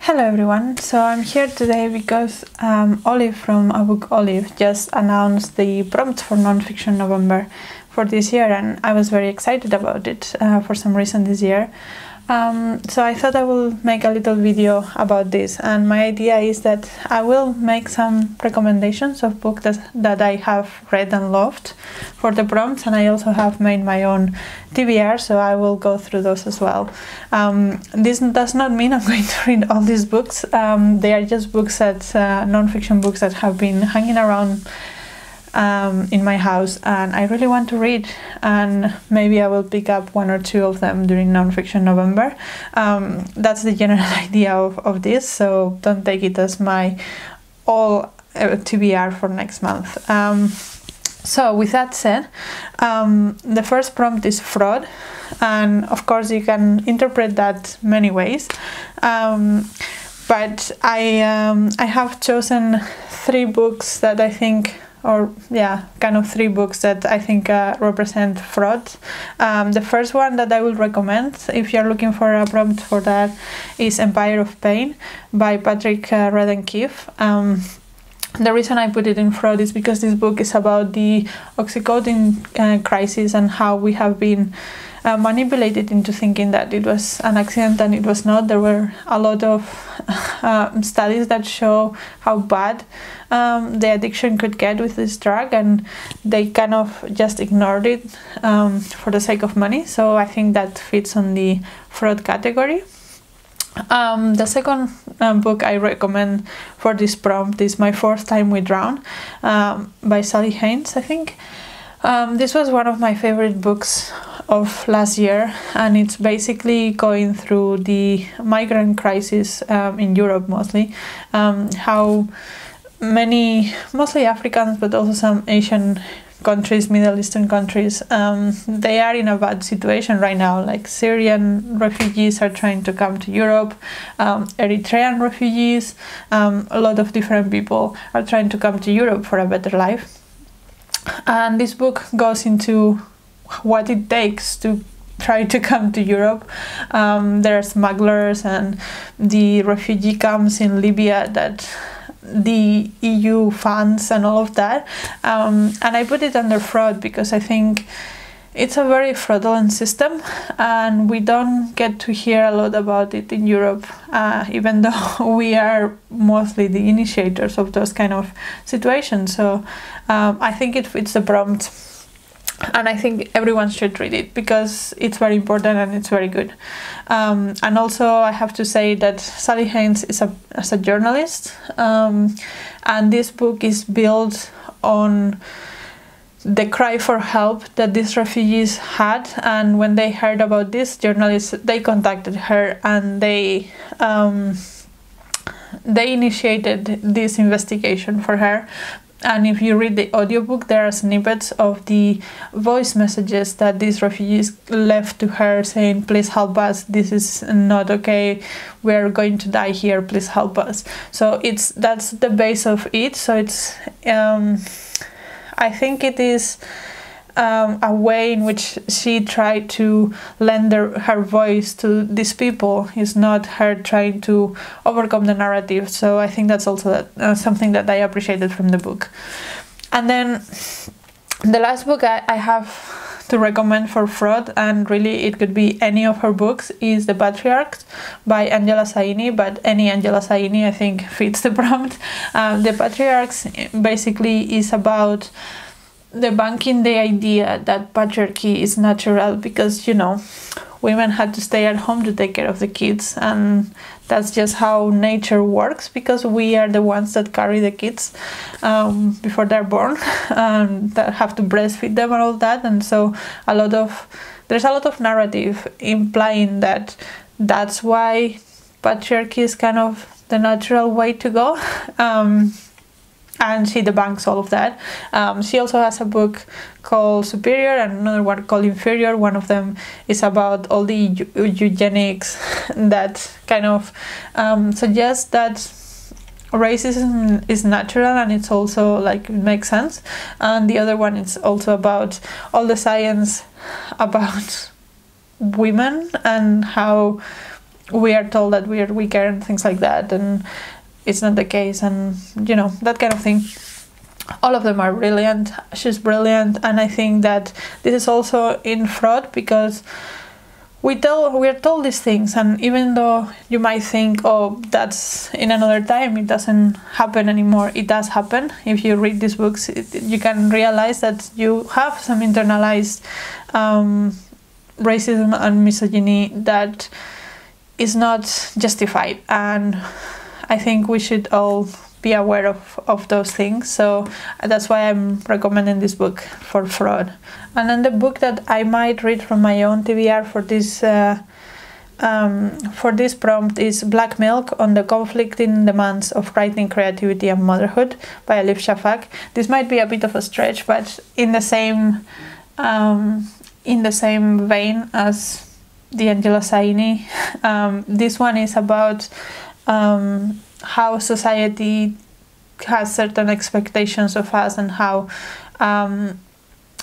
Hello everyone, so I'm here today because Olif from a book Olif just announced the prompt for Nonfiction November for this year, and I was very excited about it for some reason this year. So I thought I will make a little video about this, and my idea is that I will make some recommendations of books that I have read and loved for the prompts, and I also have made my own TBR, so I will go through those as well. This does not mean I'm going to read all these books. They are just books that non-fiction books that have been hanging around in my house and I really want to read, and maybe I will pick up one or two of them during Nonfiction November. That's the general idea of this, so don't take it as my all TBR for next month. So with that said, the first prompt is fraud, and of course you can interpret that many ways, but I have chosen three books that I think, three books that I think represent fraud. The first one that I will recommend, if you're looking for a prompt for that, is Empire of Pain by Patrick Redden-Keefe. The reason I put it in fraud is because this book is about the oxycodone crisis and how we have been manipulated into thinking that it was an accident, and it was not. There were a lot of studies that show how bad the addiction could get with this drug, and they kind of just ignored it for the sake of money. So I think that fits on the fraud category. The second book I recommend for this prompt is My Fourth Time with Drown by Sally Hayden, I think. This was one of my favorite books of last year, and it's basically going through the migrant crisis in Europe mostly, how many, mostly Africans, but also some Asian countries, Middle Eastern countries, they are in a bad situation right now. Like Syrian refugees are trying to come to Europe, Eritrean refugees, a lot of different people are trying to come to Europe for a better life. And this book goes into what it takes to try to come to Europe. There are smugglers and the refugee camps in Libya that the EU funds and all of that. And I put it under fraud because I think it's a very fraudulent system, and we don't get to hear a lot about it in Europe, even though we are mostly the initiators of those kind of situations. So I think it fits the prompt, and I think everyone should read it because it's very important and it's very good. And also I have to say that Sally Hayden is a journalist, and this book is built on the cry for help that these refugees had, and when they heard about this, journalists, they contacted her, and they initiated this investigation for her. And if you read the audiobook, there are snippets of the voice messages that these refugees left to her saying, please help us, this is not okay, we're going to die here, please help us. So that's the base of it. So it's I think it is a way in which she tried to lend her voice to these people. It's not her trying to overcome the narrative. So I think that's also something that I appreciated from the book. And then the last book I have to recommend for fraud, and really it could be any of her books, is The Patriarchs by Angela Saini, but any Angela Saini I think fits the prompt. The Patriarchs basically is about debunking the idea that patriarchy is natural, because, you know, women had to stay at home to take care of the kids, and that's just how nature works, because we are the ones that carry the kids before they're born, and that have to breastfeed them and all that. And so there's a lot of narrative implying that that's why patriarchy is kind of the natural way to go. And she debunks all of that. She also has a book called Superior and another one called Inferior. One of them is about all the eugenics that kind of suggests that racism is natural, and it's also like, it makes sense. And the other one is also about all the science about women and how we are told that we are weaker and things like that, and it's not the case, and you know, that kind of thing. All of them are brilliant. She's brilliant, and I think that this is also in Freud, because we are told these things, and even though you might think, oh, that's in another time, it doesn't happen anymore, it does happen. If you read these books, you can realize that you have some internalized racism and misogyny that is not justified, and I think we should all be aware of those things. So that's why I'm recommending this book for Freud. And then the book that I might read from my own TBR for this prompt is Black Milk: On the Conflicting Demands of Writing, Creativity and Motherhood by Elif Shafak. This might be a bit of a stretch, but in the same vein as the Angela Saini. This one is about how society has certain expectations of us, and how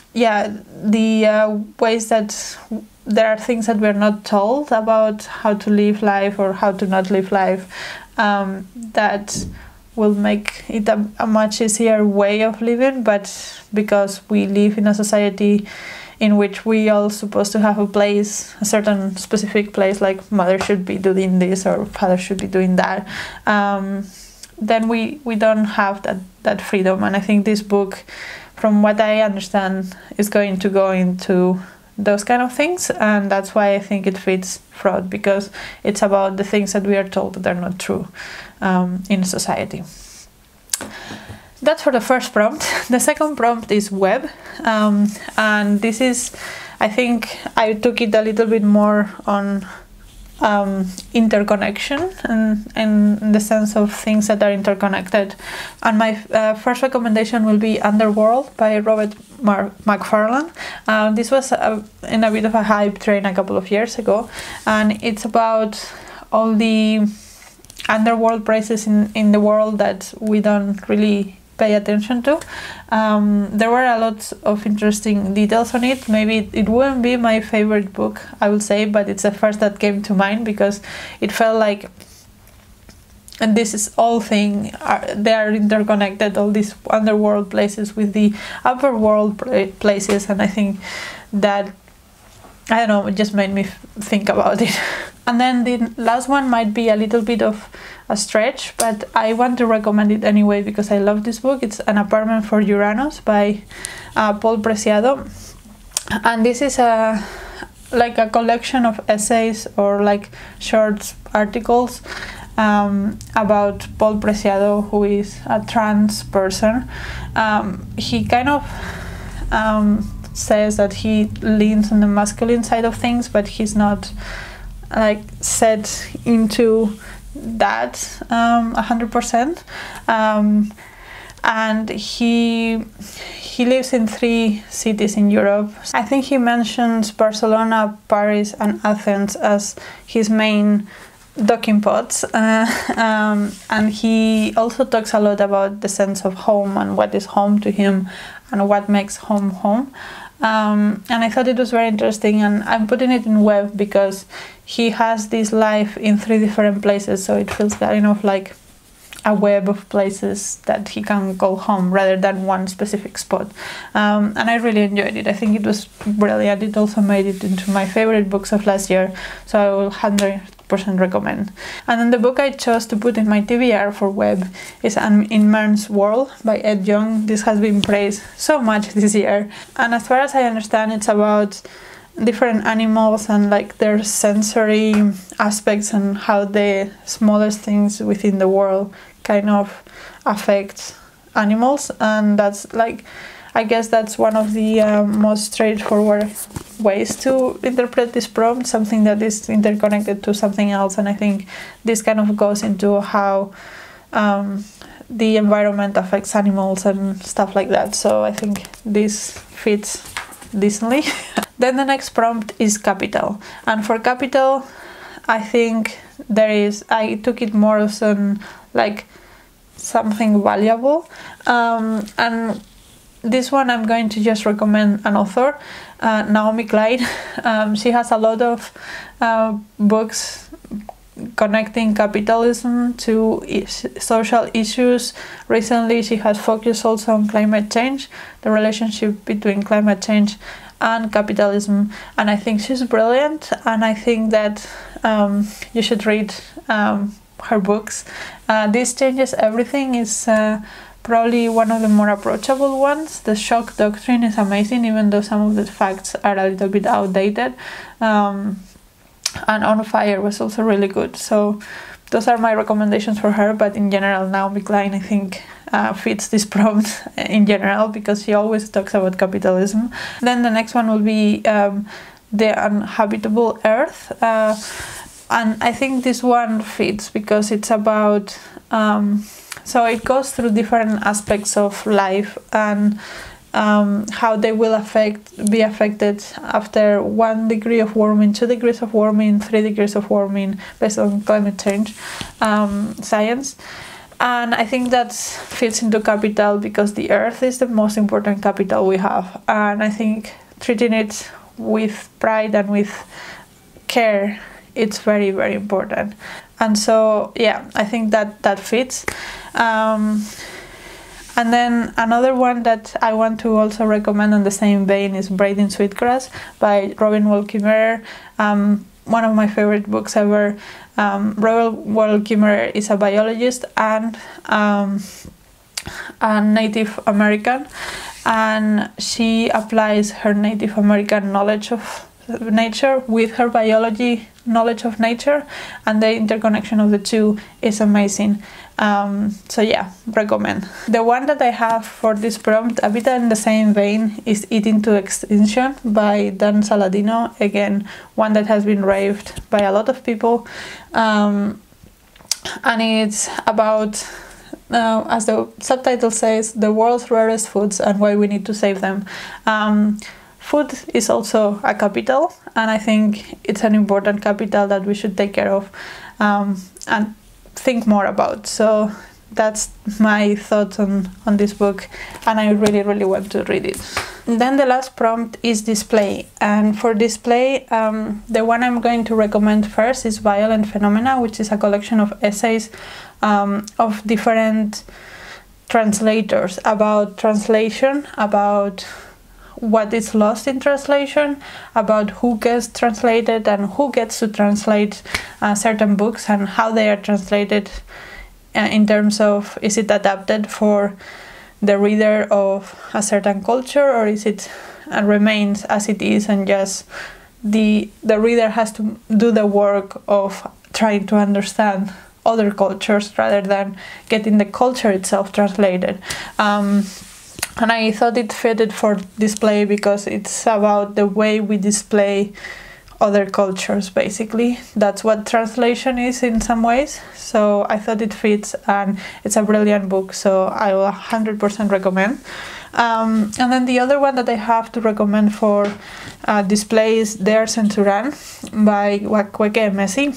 the ways that there are things that we're not told about how to live life or how to not live life, that will make it a much easier way of living, but because we live in a society in which we all supposed to have a place, a certain specific place, like mother should be doing this or father should be doing that, then we don't have that freedom. And I think this book, from what I understand, is going to go into those kind of things, and that's why I think it fits Freud, because it's about the things that we are told that are not true in society. That's for the first prompt. The second prompt is web, and this is, I think I took it a little bit more on interconnection, and in the sense of things that are interconnected. And my first recommendation will be Underworld by Robert MacFarlane. This was in a bit of a hype train a couple of years ago, and it's about all the underworld places in the world that we don't really pay attention to. There were a lot of interesting details on it. Maybe it wouldn't be my favorite book, I would say, but it's the first that came to mind, because it felt like, and this is all thing, they are interconnected, all these underworld places with the upper world places, and I think that, I don't know, it just made me think about it. And then the last one might be a little bit of a stretch, but I want to recommend it anyway because I love this book. It's An Apartment for Uranus by Paul Preciado, and this is like a collection of essays or like short articles about Paul Preciado, who is a trans person. He kind of says that he leans on the masculine side of things, but he's not like set into that 100%, and he lives in 3 cities in Europe. I think he mentions Barcelona, Paris and Athens as his main docking pods, and he also talks a lot about the sense of home and what is home to him and what makes home home. And I thought it was very interesting, and I'm putting it in web because he has this life in 3 different places, so it feels kind of like a web of places that he can call home rather than one specific spot. And I really enjoyed it. I think it was brilliant. It also made it into my favorite books of last year, so I will 100% recommend. And then the book I chose to put in my TBR for web is An Immense World by Ed Yong. This has been praised so much this year, and as far as I understand, it's about different animals and like their sensory aspects and how the smallest things within the world kind of affect animals. And that's like, I guess that's one of the most straightforward ways to interpret this prompt, something that is interconnected to something else. And I think this kind of goes into how the environment affects animals and stuff like that. So I think this fits decently. Then the next prompt is capital, and for capital I think I took it more as an like something valuable, and this one I'm going to just recommend an author, Naomi Klein. She has a lot of books connecting capitalism to social issues. Recently she has focused also on climate change, the relationship between climate change and capitalism, and I think she's brilliant, and I think that you should read her books. This Changes Everything is probably one of the more approachable ones. The shock doctrine is amazing, even though some of the facts are a little bit outdated. And On Fire was also really good. So those are my recommendations for her, but in general, Naomi Klein, I think, fits this prompt in general, because she always talks about capitalism. Then the next one will be The Uninhabitable Earth. And I think this one fits because it's about... so it goes through different aspects of life and how they will be affected after 1 degree of warming, 2 degrees of warming, 3 degrees of warming, based on climate change science. And I think that fits into capital because the earth is the most important capital we have. And I think treating it with pride and with care, it's very, very important. And so, yeah, I think that fits. And then another one that I want to also recommend in the same vein is Braiding Sweetgrass by Robin Wall-Kimmerer. One of my favorite books ever. Robin Wall-Kimmerer is a biologist and a Native American, and she applies her Native American knowledge of nature with her biology knowledge of nature, and the interconnection of the two is amazing. So yeah, recommend. The one that I have for this prompt, a bit in the same vein, is Eating to Extinction by Dan Saladino. Again, one that has been raved by a lot of people, and it's about, as the subtitle says, the world's rarest foods and why we need to save them. Food is also a capital, and I think it's an important capital that we should take care of and think more about. So that's my thoughts on this book, and I really, really want to read it. And then the last prompt is display, and for display, the one I'm going to recommend first is Violent Phenomena, which is a collection of essays of different translators about translation, about what is lost in translation, about who gets translated and who gets to translate certain books, and how they are translated in terms of, is it adapted for the reader of a certain culture, or is it remains as it is, and just the reader has to do the work of trying to understand other cultures rather than getting the culture itself translated. And I thought it fitted for display because it's about the way we display other cultures, basically. That's what translation is in some ways. So I thought it fits, and it's a brilliant book, so I will 100% recommend. And then the other one that I have to recommend for display is Their Senthuran by Akweke and Emery.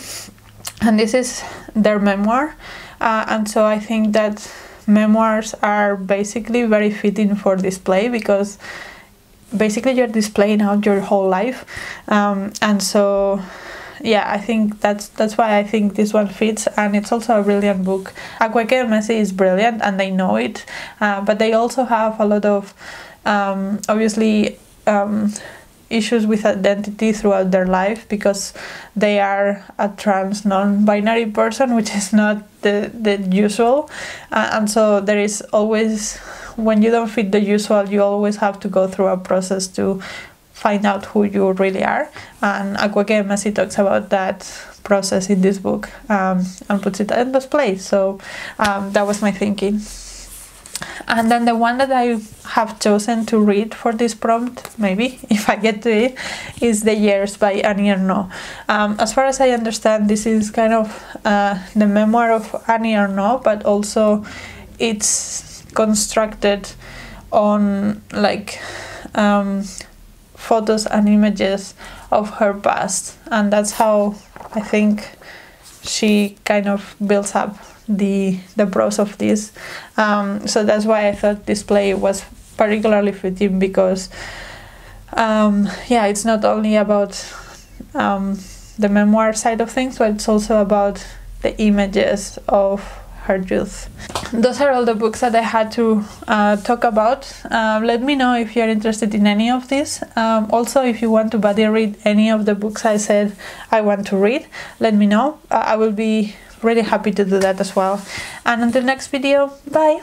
And this is their memoir. And so I think that memoirs are basically very fitting for display, because basically you're displaying out your whole life, and so yeah, I think that's why I think this one fits, and it's also a brilliant book. Akweke and Emery is brilliant, and they know it, but they also have a lot of obviously issues with identity throughout their life, because they are a trans non-binary person, which is not the usual, and so there is always, when you don't fit the usual, you always have to go through a process to find out who you really are, and Akweke and Emery talks about that process in this book, and puts it in display. So that was my thinking. And then the one that I have chosen to read for this prompt, maybe, if I get to it, is The Years by Annie Ernaux. As far as I understand, this is kind of the memoir of Annie Ernaux, but also it's constructed on like photos and images of her past, and that's how I think she kind of builds up the prose of this, so that's why I thought display was particularly fitting because yeah, it's not only about the memoir side of things, but it's also about the images of her youth. Those are all the books that I had to talk about. Let me know if you're interested in any of these. Also, if you want to buddy read any of the books I said I want to read, let me know. I will be really happy to do that as well. And until next video, bye!